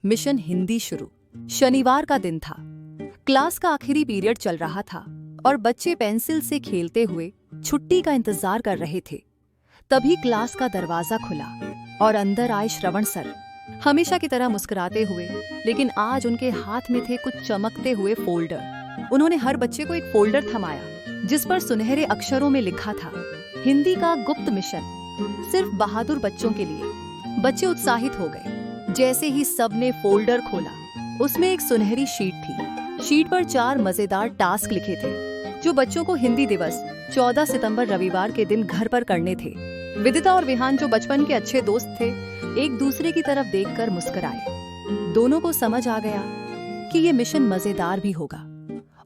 Mission Hindi शुरू। शनिवार का दिन था। क्लास का आखिरी पीरियड चल रहा था और बच्चे पेंसिल से खेलते हुए छुट्टी का इंतजार कर रहे थे। तभी क्लास का दरवाजा खुला और अंदर आए श्रवण सर, हमेशा की तरह मुस्कुराते हुए, लेकिन आज उनके हाथ में थे कुछ चमकते हुए फोल्डर। उन्होंने हर बच्चे को एक फोल्डर थमाया जिस पर सुनहरे अक्षरों में लिखा था, हिंदी का गुप्त मिशन, सिर्फ बहादुर बच्चों के लिए। बच्चे उत्साहित हो गए। जैसे ही सबने फोल्डर खोला, उसमें एक सुनहरी शीट थी। शीट पर 4 मजेदार टास्क लिखे थे जो बच्चों को हिंदी दिवस 14 सितंबर रविवार के दिन घर पर करने थे। विदिता और विहान, जो बचपन के अच्छे दोस्त थे, एक दूसरे की तरफ देखकर मुस्कुराए। दोनों को समझ आ गया कि ये मिशन मजेदार भी होगा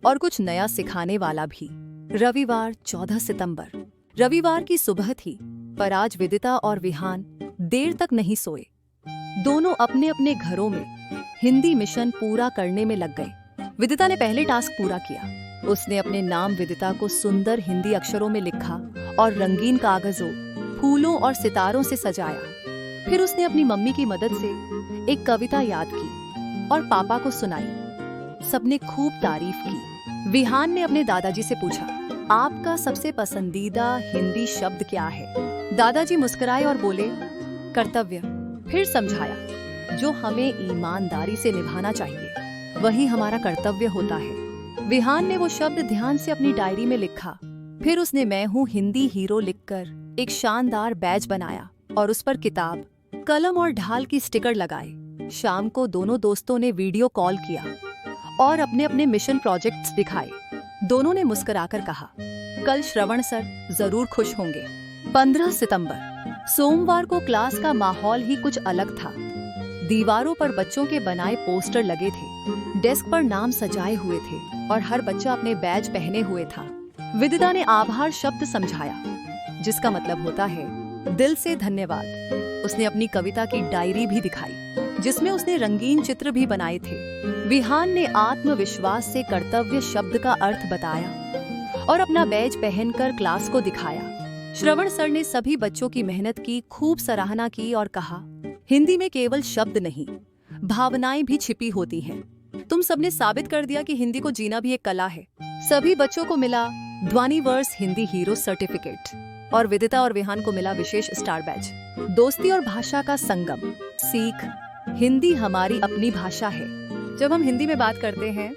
और कुछ नया सिखाने वाला भी। रविवार 14 सितंबर, रविवार की सुबह थी, पर आज विदिता और विहान देर तक नहीं सोए। दोनों अपने अपने घरों में हिंदी मिशन पूरा करने में लग गए। विदिता ने पहले टास्क पूरा किया। उसने अपने नाम विदिता को सुंदर हिंदी अक्षरों में लिखा और रंगीन कागजों, फूलों और सितारों से सजाया। फिर उसने अपनी मम्मी की मदद से एक कविता याद की और पापा को सुनाई। सबने खूब तारीफ की। विहान ने अपने दादाजी से पूछा, आपका सबसे पसंदीदा हिंदी शब्द क्या है? दादाजी मुस्कुराए और बोले, कर्तव्य। फिर समझाया, जो हमें ईमानदारी से निभाना चाहिए वही हमारा कर्तव्य होता है। विहान ने वो शब्द ध्यान से अपनी डायरी में लिखा। फिर उसने मैं हूँ हिंदी हीरो लिखकर एक शानदार बैज बनाया और उस पर किताब, कलम और ढाल की स्टिकर लगाए। शाम को दोनों दोस्तों ने वीडियो कॉल किया और अपने अपने मिशन प्रोजेक्ट्स दिखाए। दोनों ने मुस्कुराकर कहा, कल श्रवण सर जरूर खुश होंगे। 15 सितंबर, सोमवार को क्लास का माहौल ही कुछ अलग था। दीवारों पर बच्चों के बनाए पोस्टर लगे थे, डेस्क पर नाम सजाए हुए थे और हर बच्चा अपने बैज पहने हुए था। विदिता ने आभार शब्द समझाया, जिसका मतलब होता है दिल से धन्यवाद। उसने अपनी कविता की डायरी भी दिखाई जिसमें उसने रंगीन चित्र भी बनाए थे। विहान ने आत्मविश्वास से कर्तव्य शब्द का अर्थ बताया और अपना बैज पहनकर क्लास को दिखाया। श्रवण सर ने सभी बच्चों की मेहनत की खूब सराहना की और कहा, हिंदी में केवल शब्द नहीं, भावनाएं भी छिपी होती हैं। तुम सबने साबित कर दिया कि हिंदी को जीना भी एक कला है। सभी बच्चों को मिला ध्वनिवर्स हिंदी हीरो सर्टिफिकेट और विदिता और विहान को मिला विशेष स्टार बैज। दोस्ती और भाषा का संगम। सीख, हिंदी हमारी अपनी भाषा है। जब हम हिंदी में बात करते हैं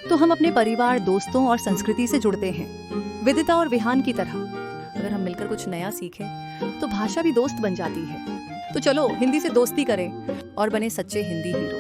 तो हम अपने परिवार, दोस्तों और संस्कृति से जुड़ते हैं। विदिता और विहान की तरह अगर हम मिलकर कुछ नया सीखें तो भाषा भी दोस्त बन जाती है। तो चलो हिंदी से दोस्ती करें और बने सच्चे हिंदी हीरो।